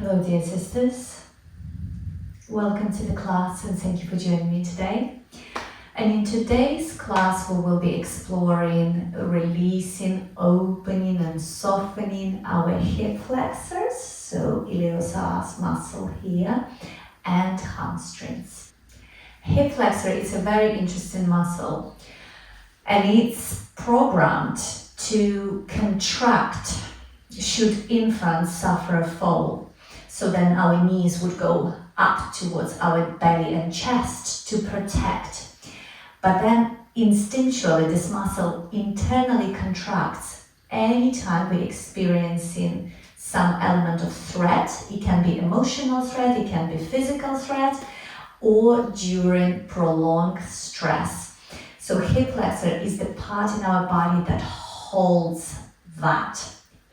Hello dear sisters, welcome to the class and thank you for joining me today. And in today's class we will be exploring releasing, opening and softening our hip flexors, so iliopsoas muscle here, and hamstrings. Hip flexor is a very interesting muscle and it's programmed to contract should infants suffer a fall. So then our knees would go up towards our belly and chest to protect. But then instinctually this muscle internally contracts anytime we're experiencing some element of threat. It can be emotional threat, it can be physical threat, or during prolonged stress. So hip flexor is the part in our body that holds that.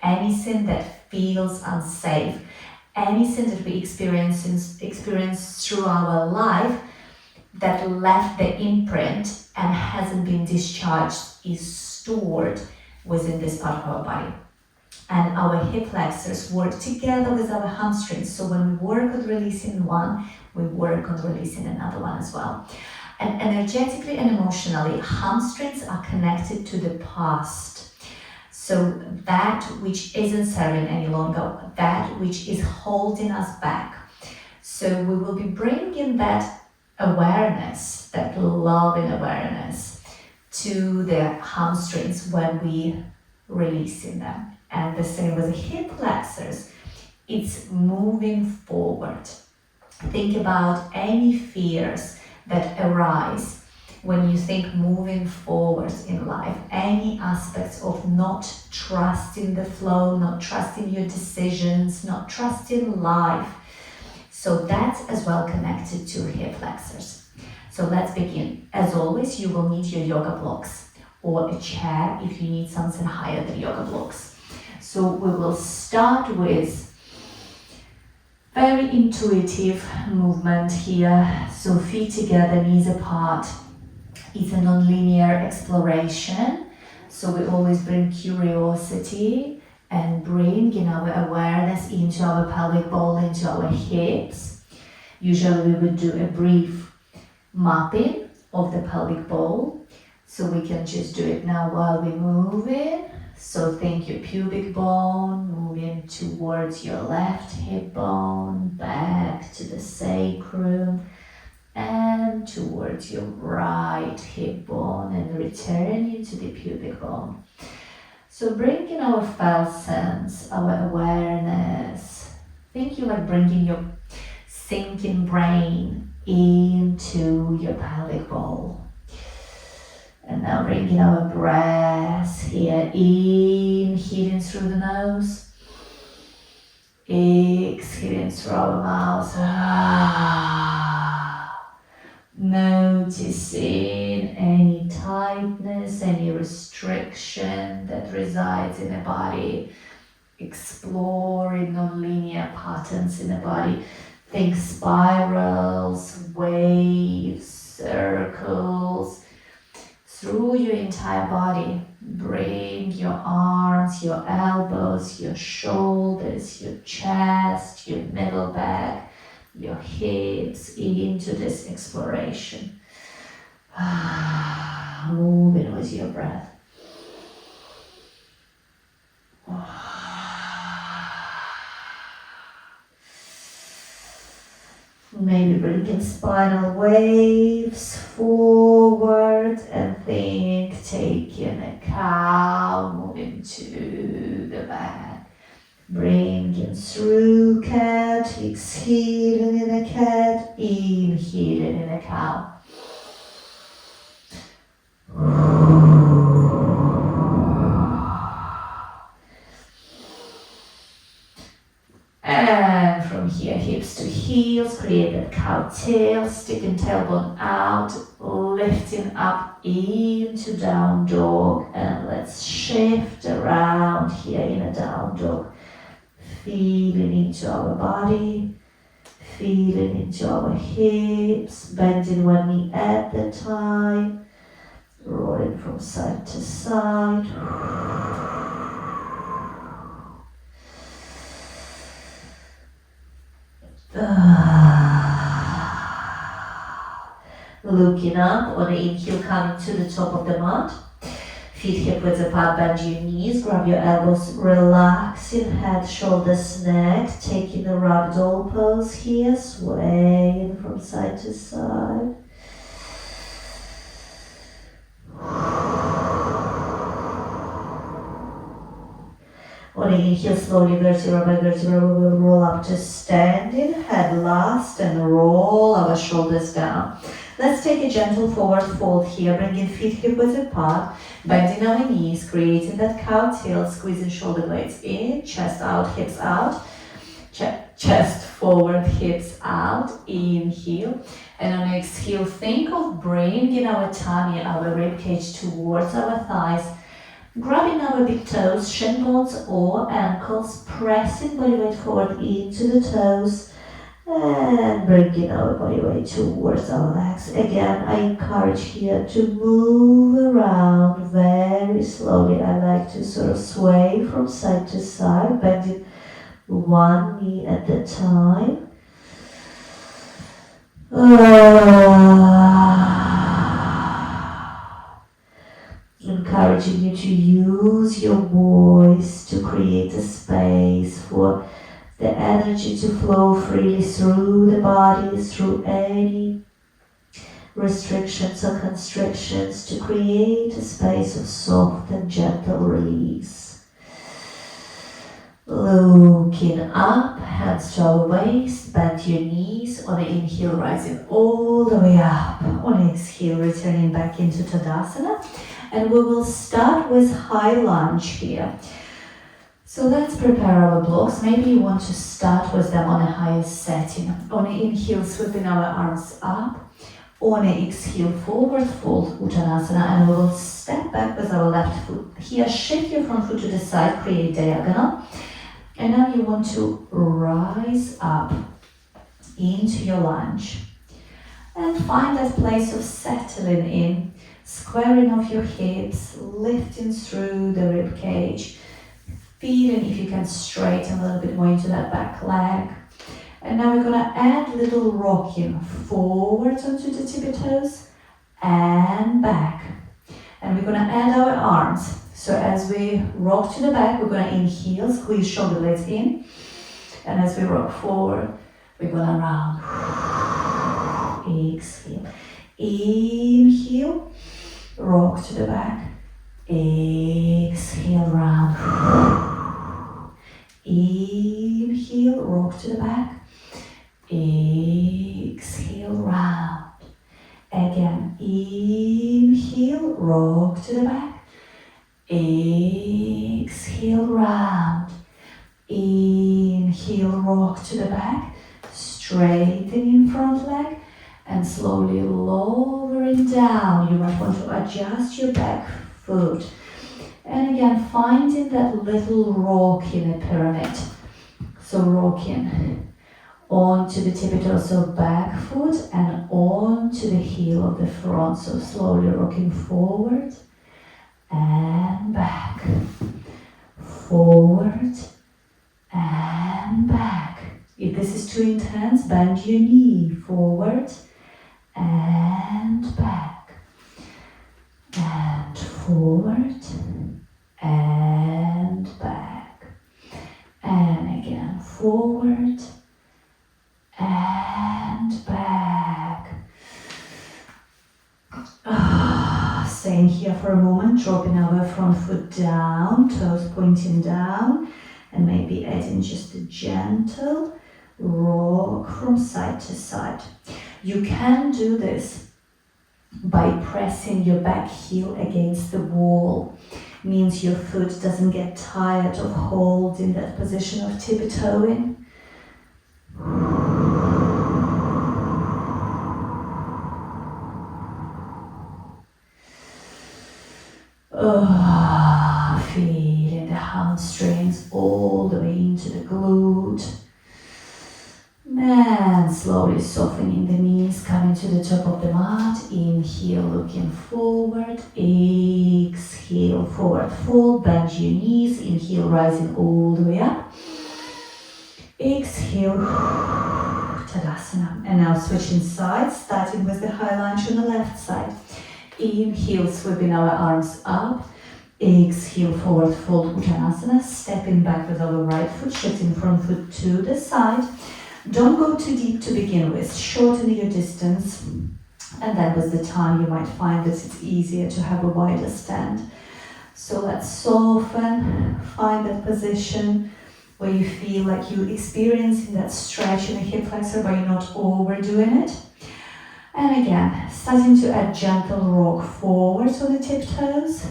Anything that feels unsafe, anything that we experience through our life that left the imprint and hasn't been discharged is stored within this part of our body. And our hip flexors work together with our hamstrings. So when we work on releasing one, we work on releasing another one as well. And energetically and emotionally, hamstrings are connected to the past. So that which isn't serving any longer, that which is holding us back. So we will be bringing that awareness, that loving awareness to the hamstrings when we releasing them. And the same with the hip flexors, it's moving forward. Think about any fears that arise when you think moving forward in life, any aspects of not trusting the flow, not trusting your decisions, not trusting life. So that's as well connected to hip flexors. So let's begin. As always, you will need your yoga blocks or a chair if you need something higher than yoga blocks. So we will start with very intuitive movement here. So feet together, knees apart. It's a non-linear exploration, so we always bring curiosity and bring our awareness into our pelvic bowl, into our hips. Usually we would do a brief mapping of the pelvic bowl, so we can just do it now while we move it. So think your pubic bone moving towards your left hip bone, back to the sacrum, and towards your right hip bone and returning to the pubic bone. So bringing our felt sense, our awareness. Think you like bringing your thinking brain into your pelvic bowl. And now bringing our breath here, inhaling through the nose, exhaling through our mouth. Noticing any tightness, any restriction that resides in the body, exploring non-linear patterns in the body. Think spirals, waves, circles through your entire body. Bring your arms, your elbows, your shoulders, your chest, your middle back, your hips into this exploration. Moving with your breath. Maybe bringing spinal waves forward and think taking a cow, moving to the back. Bringing through cat, exhaling in a cat, inhaling in a cow. And from here, hips to heels, create that cow tail, sticking tailbone out, lifting up into down dog. And let's shift around here in a down dog. Feeling into our body, feeling into our hips, bending one knee at a time, rolling from side to side. Looking up on the inhale, coming to the top of the mat. Feet hip width apart, bend your knees, grab your elbows, relaxing head, shoulders, neck, taking the ragdoll pose here, swaying from side to side. On the inhale, slowly vertebra by vertebra, we will roll up to standing, head last, and roll our shoulders down. Let's take a gentle forward fold here, bringing feet hip width apart, bending our knees, creating that cow tilt, squeezing shoulder blades in, chest out, hips out, chest forward, hips out, inhale. And on exhale, think of bringing our tummy, our rib cage towards our thighs, grabbing our big toes, shin bones or ankles, pressing body weight forward into the toes, and bringing our body weight towards our legs. Again, I encourage here to move around very slowly. I like to sort of sway from side to side, bending one knee at a time. Encouraging you to use your voice to create a space for the energy to flow freely through the body, through any restrictions or constrictions, to create a space of soft and gentle release. Looking up, hands to our waist, bend your knees. On the inhale, rising all the way up. On the exhale, returning back into Tadasana. And we will start with high lunge here. So let's prepare our blocks. Maybe you want to start with them on a higher setting. On the inhale, sweeping our arms up. On the exhale, forward fold, Uttanasana, and we will step back with our left foot. Here, shift your front foot to the side, create diagonal. And now you want to rise up into your lunge. And find that place of settling in, squaring off your hips, lifting through the rib cage. Feeling if you can straighten a little bit more into that back leg. And now we're gonna add little rocking forwards onto the tippy toes and back. And we're gonna add our arms. So as we rock to the back, we're gonna inhale, squeeze shoulder blades in. And as we rock forward, we're gonna round. Exhale. Inhale, rock to the back. Exhale, round. Inhale, rock to the back. Exhale, round. Again, inhale, rock to the back. Exhale, round. Inhale, rock to the back. Straightening front leg and slowly lowering down. You might want to adjust your back foot. And again, finding that little rock in a pyramid. So rocking onto the tippy toes of back foot and onto the heel of the front. So slowly rocking forward and back. Forward and back. If this is too intense, bend your knee forward and back. And forward and back. And again, forward and back. Staying here for a moment, dropping our front foot down, toes pointing down, and maybe adding just a gentle rock from side to side. You can do this by pressing your back heel against the wall. Means your foot doesn't get tired of holding that position of tippy-toeing. Feeling the hamstrings all the way into the glute. And slowly softening the knees, coming to the top of the mat. Inhale, looking forward. Exhale, forward fold. Bend your knees. Inhale, rising all the way up. Exhale. Tadasana. And now switching sides, starting with the high lunge on the left side. Inhale, sweeping our arms up. Exhale, forward fold Uttanasana, stepping back with our right foot, shifting front foot to the side. Don't go too deep to begin with, shorten your distance, and that was the time you might find that it's easier to have a wider stand. So let's soften, find that position where you feel like you're experiencing that stretch in the hip flexor, but you're not overdoing it. And again, starting to add gentle rock forward on the tiptoes,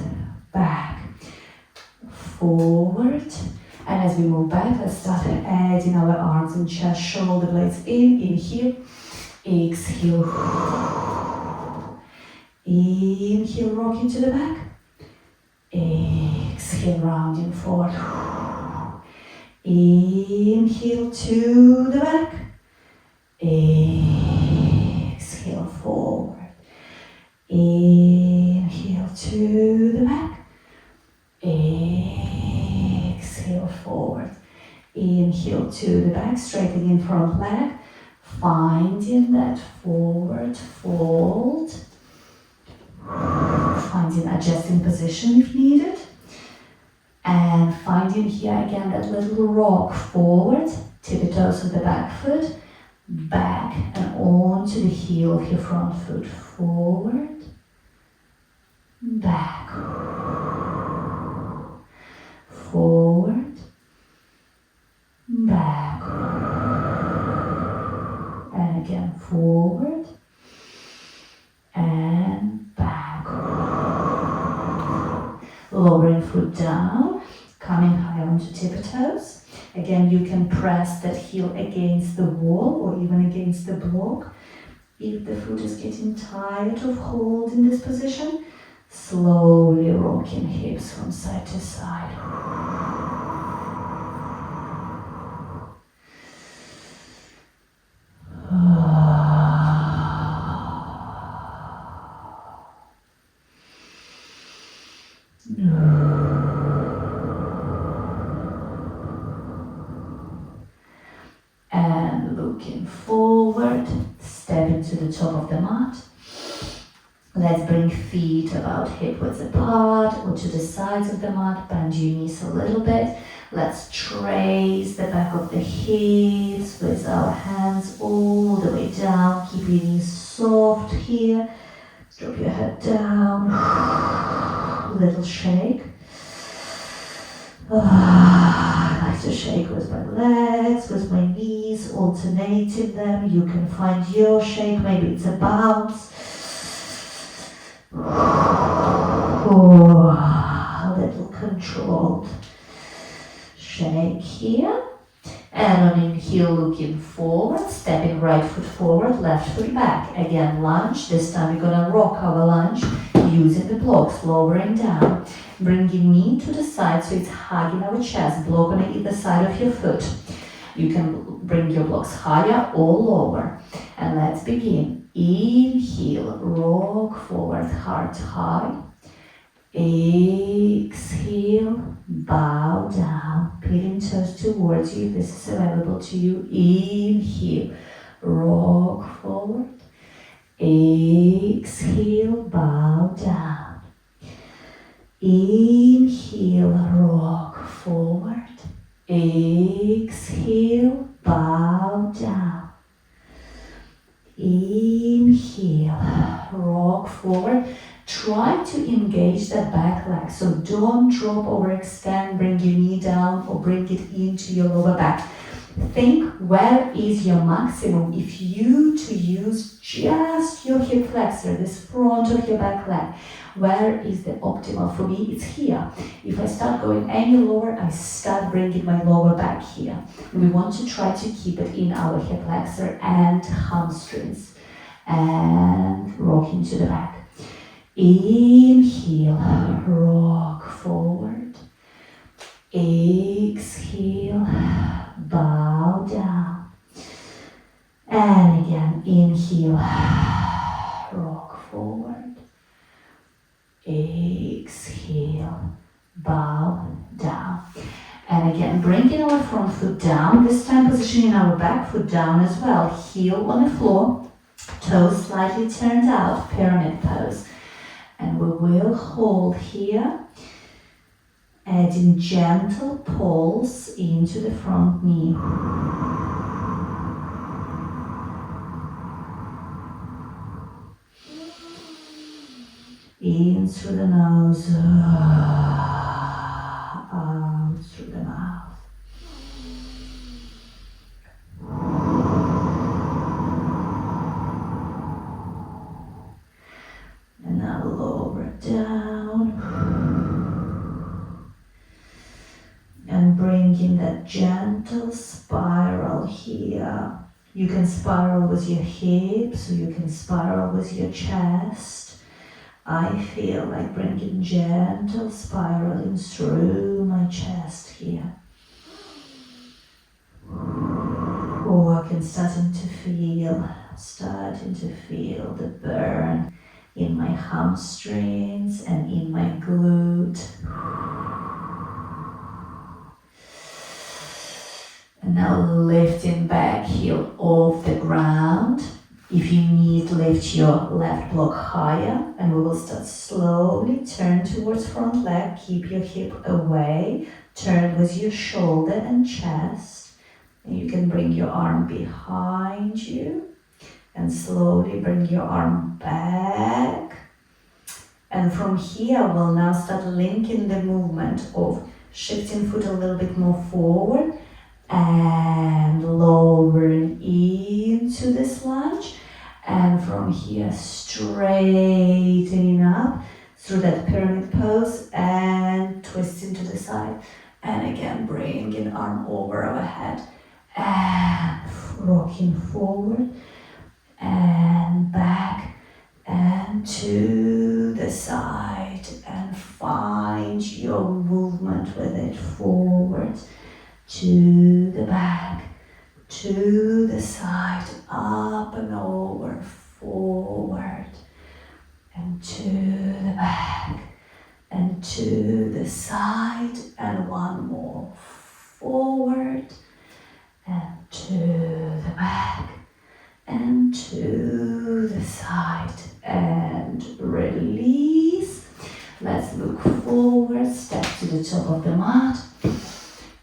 back, forward. And as we move back, let's start adding our arms and chest, shoulder blades in, inhale, exhale. Inhale, rocking to the back. Exhale, rounding forward. Inhale to the back. Exhale, forward. Inhale to the back. Exhale, forward. Inhale to the back, straightening front leg. Finding that forward fold. Finding adjusting position if needed. And finding here again that little rock forward. Tippy toes with the back foot. Back and onto the heel of your front foot. Forward. Back. Forward. Back. And again, forward. And back. Lowering foot down, coming high onto tippy toes. Again, you can press that heel against the wall or even against the block. If the foot is getting tired of holding this position, slowly rocking hips from side to side. And looking forward, stepping to the top of the mat. Let's bring feet about hip width apart or to the sides of the mat. Bend your knees a little bit. Let's trace the back of the hips with our hands all the way down. Keep your knees soft here. Drop your head down. Little shake. I like to shake with my legs, with my knees, alternating them. You can find your shake. Maybe it's a bounce. A little controlled shake here. And on inhale, looking forward, stepping right foot forward, left foot back. Again, lunge. This time we're gonna rock our lunge using the blocks, lowering down. Bringing knee to the side so it's hugging our chest, block on either side of your foot. You can bring your blocks higher or lower. And let's begin. Inhale, rock forward, heart high. Exhale, bow down, peeling toes towards you. This is available to you. Inhale, rock forward. Exhale, bow down. Inhale, rock forward. Exhale, bow down. Inhale, rock forward. Try to engage that back leg. So don't drop, overextend, bring your knee down or bring it into your lower back. Think, where is your maximum? If you to use just your hip flexor, this front of your back leg, where is the optimal? For me, it's here. If I start going any lower, I start bringing my lower back here. We want to try to keep it in our hip flexor and hamstrings. And rocking to the back. Inhale, rock forward. Exhale, bow down. And again, inhale, rock forward. Exhale, bow down. And again, bringing our front foot down, this time positioning our back foot down as well. Heel on the floor, toes slightly turned out, pyramid pose. And we will hold here, adding gentle pulse into the front knee. In through the nose, out through the mouth. And now lower down. And bring in that gentle spiral here. You can spiral with your hips, or you can spiral with your chest. I feel like bringing gentle spiraling through my chest here. Oh, I can starting to feel the burn in my hamstrings and in my glute. And now lifting back heel off the ground. If you need, lift your left block higher, and we will start slowly. Turn towards front leg, keep your hip away, turn with your shoulder and chest. And you can bring your arm behind you, and slowly bring your arm back. And from here, we'll now start linking the movement of shifting foot a little bit more forward, and lowering into this lunge, and from here straightening up through that pyramid pose and twisting to the side, and again bringing arm over our head and rocking forward and back and to the side, and find your movement with it. Forward to the back, to the side, up and over, forward, and to the back, and to the side, and one more, forward, and to the back, and to the side, and release. Let's look forward, step to the top of the mat.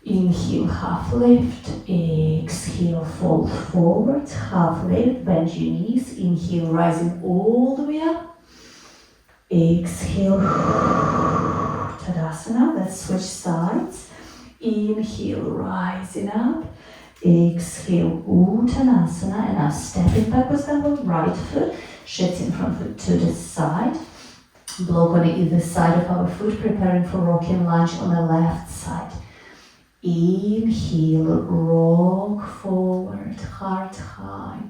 Inhale, half lift. Exhale, fold forward, half lift, bend your knees. Inhale, rising all the way up. Exhale, Tadasana. Let's switch sides. Inhale, rising up. Exhale, Uttanasana. And now stepping backwards down with right foot, shifting front foot to the side. Block on either side of our foot, preparing for rocking lunge on the left side. Inhale, rock forward, heart high.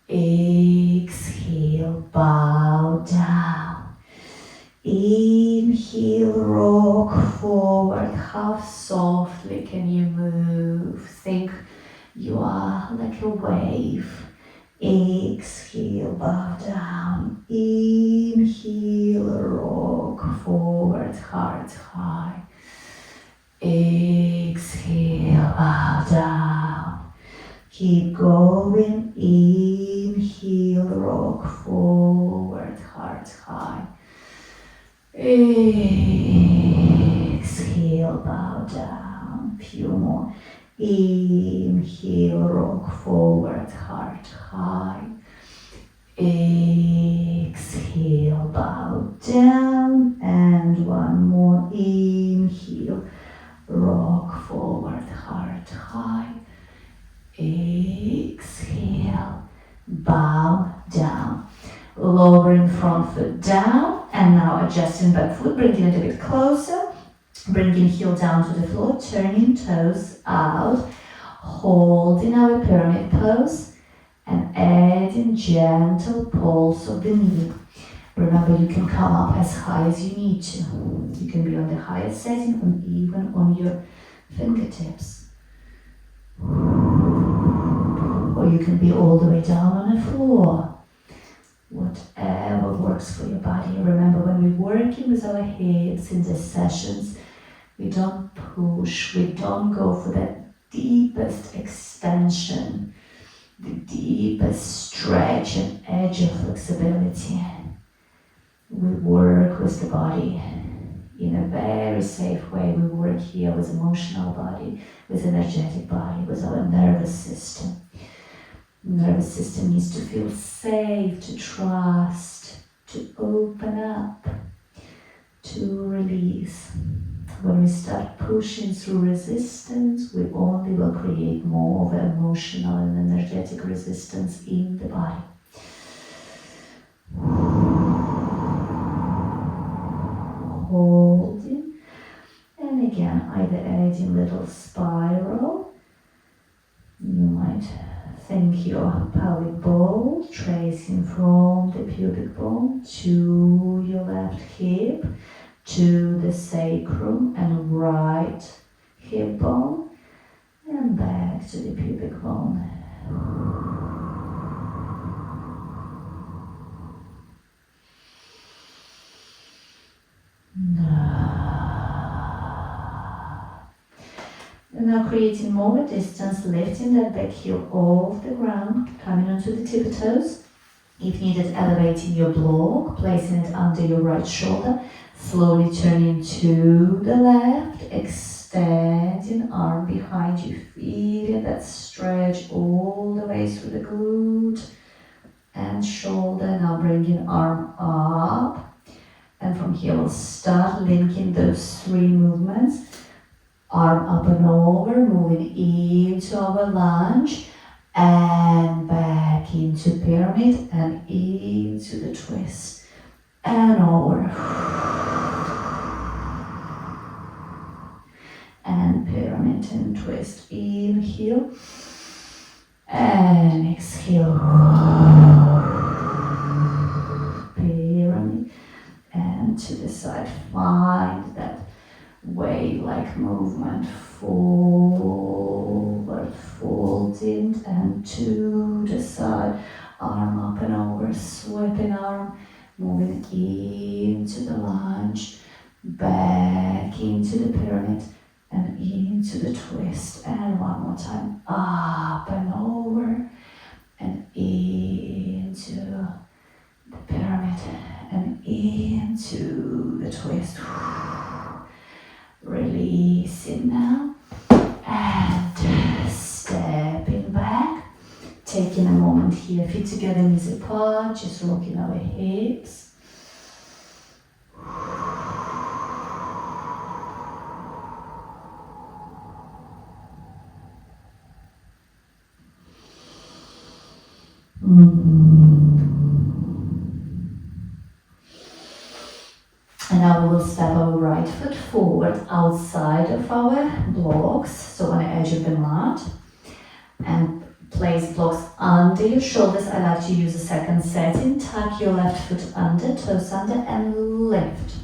Exhale, bow down. Inhale, rock forward, how softly can you move? Think you are like a wave. Exhale, bow down. Inhale, rock forward, heart high. Exhale, bow down. Keep going. Inhale, rock forward, heart high. Exhale, bow down. Few more. Inhale, rock forward, heart high. Exhale, bow down. And one more. Inhale, rock forward, heart high. Exhale, bow down. Lowering front foot down, and now adjusting back foot, bringing it a bit closer. Bringing heel down to the floor, turning toes out, holding our pyramid pose, and adding gentle pulse of the knee. Remember, you can come up as high as you need to. You can be on the highest setting, or even on your fingertips. Or you can be all the way down on the floor. Whatever works for your body. Remember, when we're working with our hips in these sessions, We don't push, we don't go for that deepest extension, the deepest stretch and edge of flexibility. We work with the body in a very safe way. We work here with emotional body, with energetic body, with our nervous system. Nervous system needs to feel safe, to trust, to open up, to release. When we start pushing through resistance, we only will create more of an emotional and energetic resistance in the body. Holding, and again, either adding little spiral. You might think your pelvic bone tracing from the pubic bone to your left hip, to the sacrum and right hip bone, and back to the pubic bone. And now creating more distance, lifting that back heel off the ground, coming onto the tippy toes. If needed, elevating your block, placing it under your right shoulder, slowly turning to the left, extending arm behind you, feeling that stretch all the way through the glute and shoulder. Now bringing arm up. And from here we'll start linking those three movements. Arm up and over, moving into our lunge and back into pyramid and into the twist and over and pyramid and twist. Inhale and exhale. Pyramid and to the side. Find that wave-like movement, forward folding and to the side, arm up and over, sweeping arm, moving into the lunge, back into the pyramid and into the twist, and one more time, up and over and into the pyramid and into the twist. Releasing now and stepping back, taking a moment here, feet together, knees apart, just rocking our hips. And now we will step our right foot forward outside of our blocks, so on the edge of the mat, and place blocks under your shoulders. I like to use a second setting. Tuck your left foot under, toes under, and lift.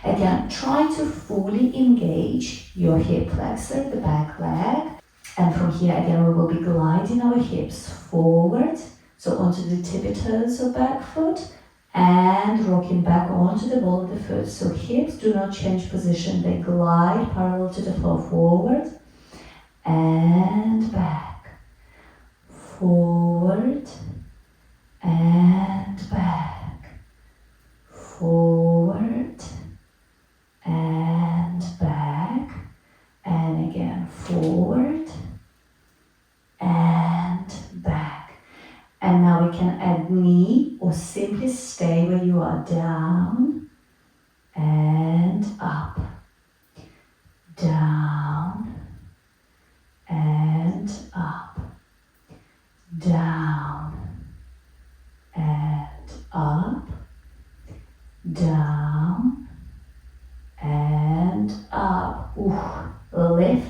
Again, try to fully engage your hip flexor, the back leg. And from here, again, we will be gliding our hips forward, so onto the tippy toes of back foot, and rocking back onto the ball of the foot. So hips do not change position, they glide parallel to the floor, forward and back, forward and back, forward and back, and again forward and back. And now we can add knee or simply stay where you are, down and up, down and up, down and up, down and up. Lift,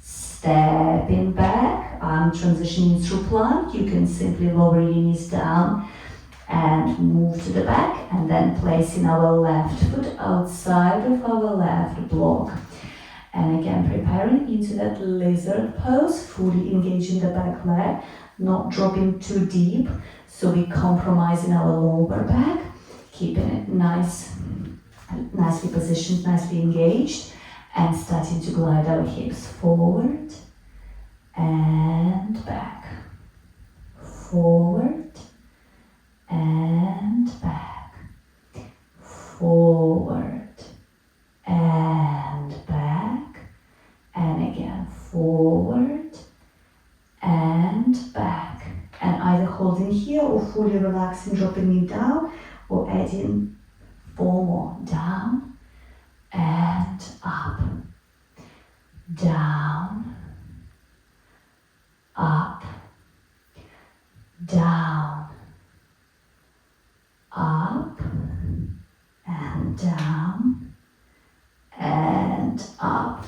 stepping back. I'm transitioning through plank. You can simply lower your knees down and move to the back, and then placing our left foot outside of our left block. And again, preparing into that lizard pose, fully engaging the back leg, not dropping too deep, so we compromising our lower back, keeping it nicely positioned, nicely engaged. and starting to glide our hips forward and back, forward and back, forward and back, and again forward and back, and either holding here or fully relaxing, dropping it down, or adding 4 more, down and up, down, up, down, up, and down, and up.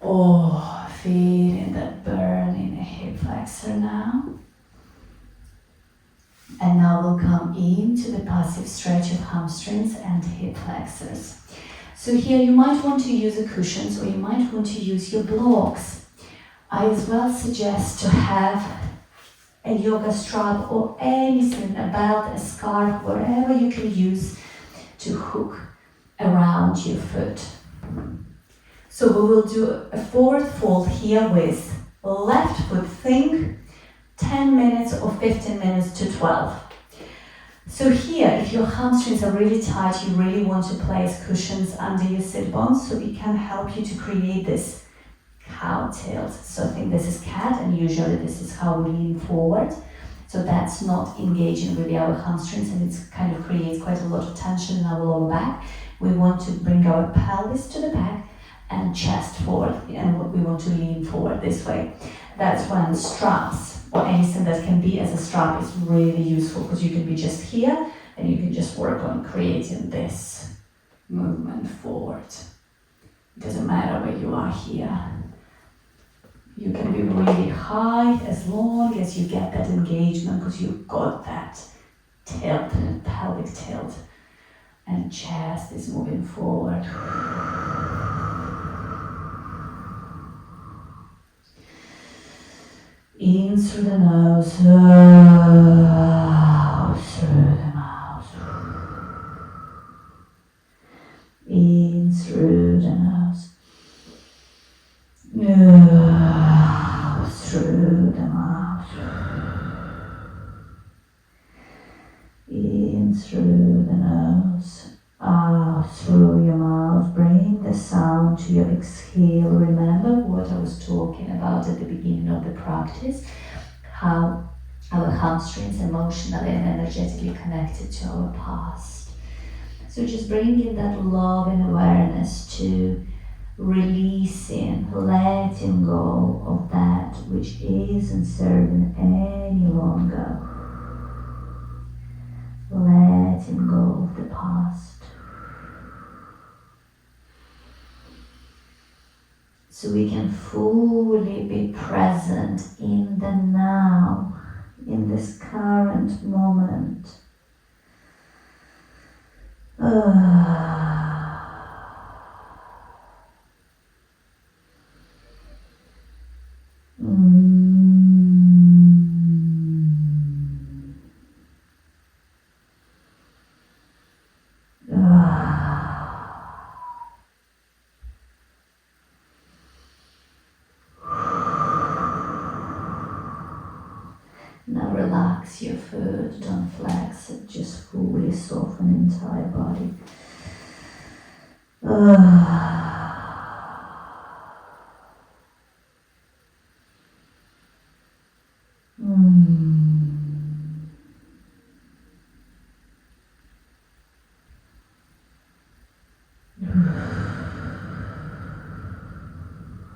Oh, feeling that burn in the hip flexor now. And now we'll come into the passive stretch of hamstrings and hip flexors. So here you might want to use the cushions, or you might want to use your blocks. I as well suggest to have a yoga strap or anything, a belt, a scarf, whatever you can use to hook around your foot. So we will do a forward fold here with left foot. Think 10 minutes or 15 minutes to 12. So here, if your hamstrings are really tight, you really want to place cushions under your sit bones, so it can help you to create this cow tilt. So I think this is cat, and usually this is how we lean forward. So that's not engaging with our hamstrings, and it kind of creates quite a lot of tension in our lower back. We want to bring our pelvis to the back and chest forward, and we want to lean forward this way. That's when straps or anything that can be as a strap is really useful, because you can be just here and you can just work on creating this movement forward. It doesn't matter where you are here. You can be really high as long as you get that engagement, because you've got that tilt, pelvic tilt, and chest is moving forward. In through the nose, out through the mouth. In through the nose, out through the mouth. In through the nose, out through your mouth. Bring the sound to your exhale. Remember what I was talking about at the beginning of the practice, how our hamstrings emotionally and energetically connected to our past. So just bringing that love and awareness to releasing, letting go of that which isn't serving any longer. Letting go of the past. So we can fully be present in the now, in this current moment. Now relax your foot, don't flex it, just fully soften the entire body.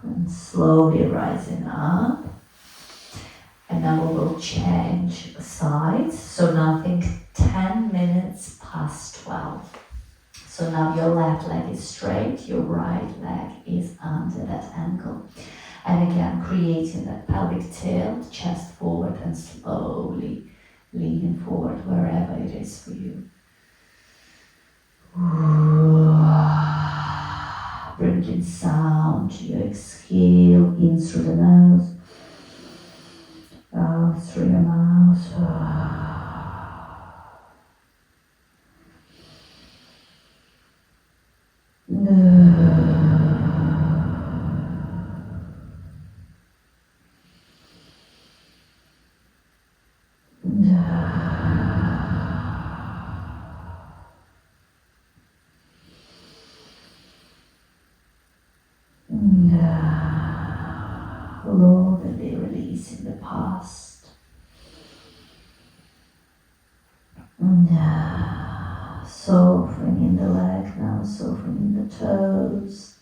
And slowly rising up. And now we will change sides. So now think 10 minutes past 12. So now your left leg is straight, your right leg is under that ankle. And again, creating that pelvic tilt, chest forward, and slowly leaning forward wherever it is for you. Bringing sound to your exhale, in through the nose, out through your mouth. Slowly releasing the past. Softening the leg now, softening the toes.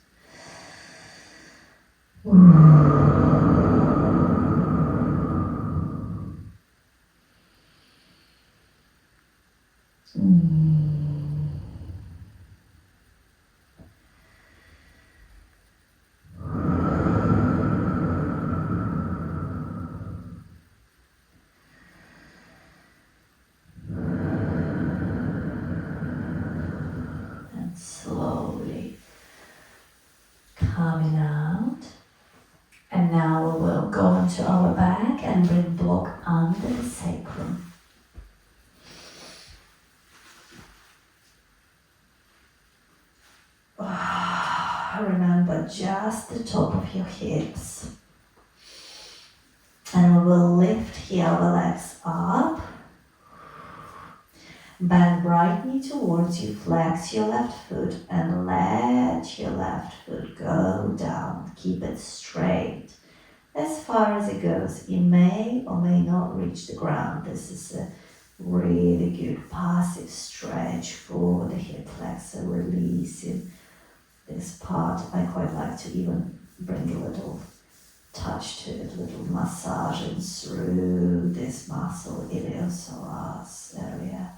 Slowly coming out, and now we will go into our back and bring block under the sacrum. Remember just the top of your hips, and we will lift here our legs up. Bend right knee towards you, flex your left foot and let your left foot go down. Keep it straight as far as it goes. It may or may not reach the ground. This is a really good passive stretch for the hip flexor, releasing this part. I quite like to even bring a little touch to it, a little massaging through this muscle, iliopsoas area.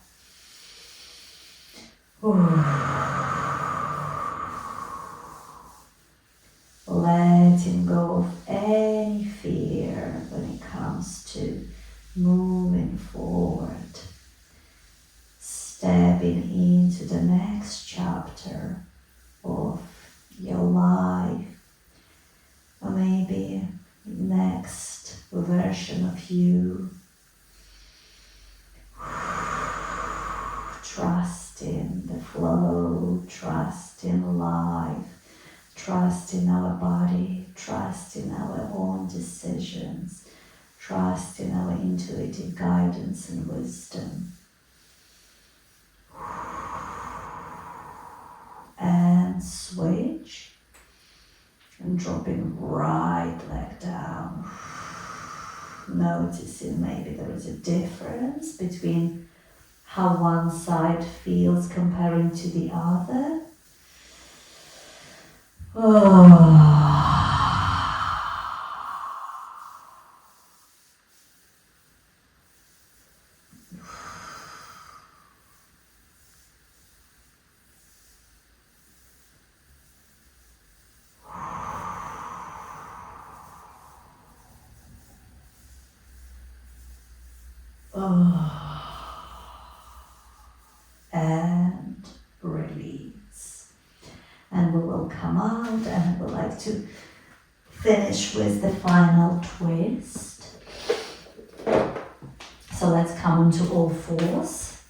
Letting go of any fear when it comes to moving forward, stepping into the next chapter of your life, or maybe next version of you. Trust in the flow, trust in life, trust in our body, trust in our own decisions, trust in our intuitive guidance and wisdom. And switch, and dropping right leg down. Noticing maybe there is a difference between how one side feels comparing to the other. And release. And we will come out, and we'd like to finish with the final twist. So let's come onto all fours.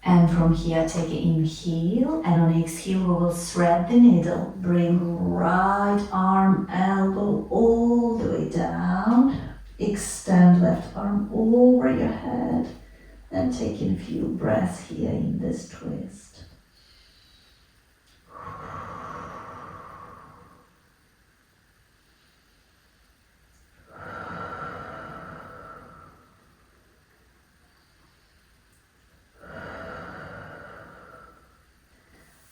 And from here, take an inhale, and on exhale, we will thread the needle. Bring right arm, elbow all the way down. Extend left arm over your head. And taking a few breaths here in this twist.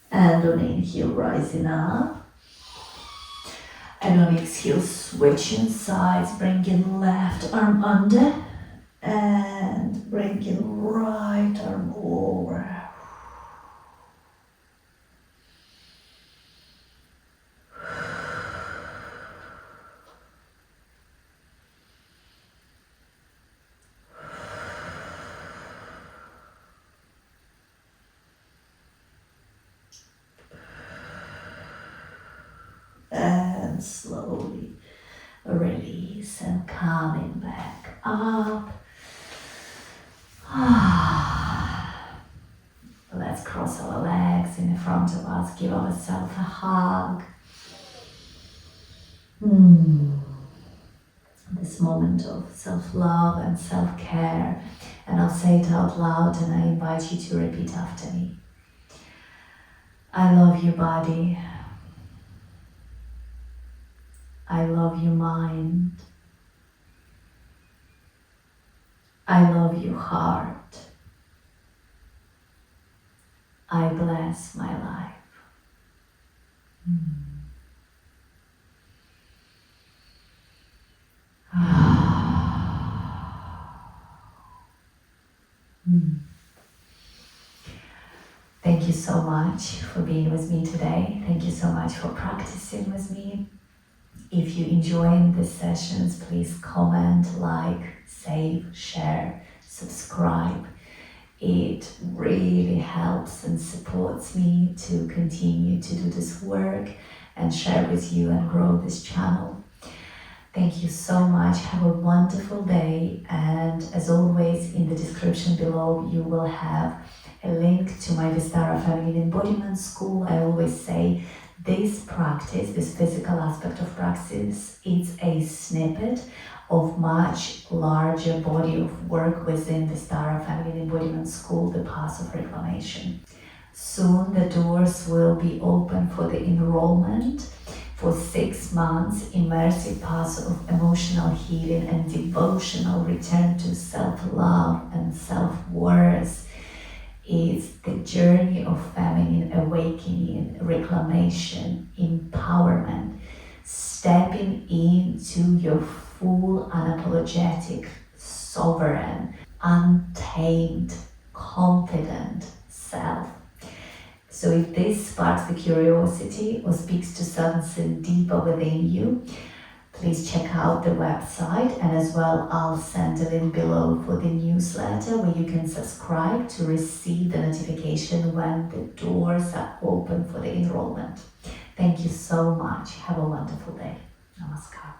And on inhale, rising up. And on exhale, switching sides, bringing left arm under. And bringing right arm over. And slowly release and coming back up. Let's cross our legs in front of us, give ourselves a hug. This this moment of self-love and self-care, and I'll say it out loud and I invite you to repeat after me. I love your body. I love your mind. I love your heart. I bless my life. Thank you so much for being with me today. Thank you so much for practicing with me. If you enjoy these sessions, please comment, like, save, share, subscribe. It really helps and supports me to continue to do this work and share with you and grow this channel. Thank you so much. Have a wonderful day. And as always, in the description below, you will have a link to my Vistara Feminine Embodiment School. I always say this practice, this physical aspect of practice, it's a snippet of much larger body of work within the Vistara Feminine Embodiment School, the Path of Reclamation. Soon the doors will be open for the enrollment for 6 months, immersive path of emotional healing and devotional return to self-love and self-worth. It's the journey of feminine awakening, reclamation, empowerment, stepping into your full, unapologetic, sovereign, untamed, confident self. So if this sparks the curiosity or speaks to something deeper within you, please check out the website, and as well I'll send a link below for the newsletter where you can subscribe to receive the notification when the doors are open for the enrollment. Thank you so much. Have a wonderful day. Namaskar.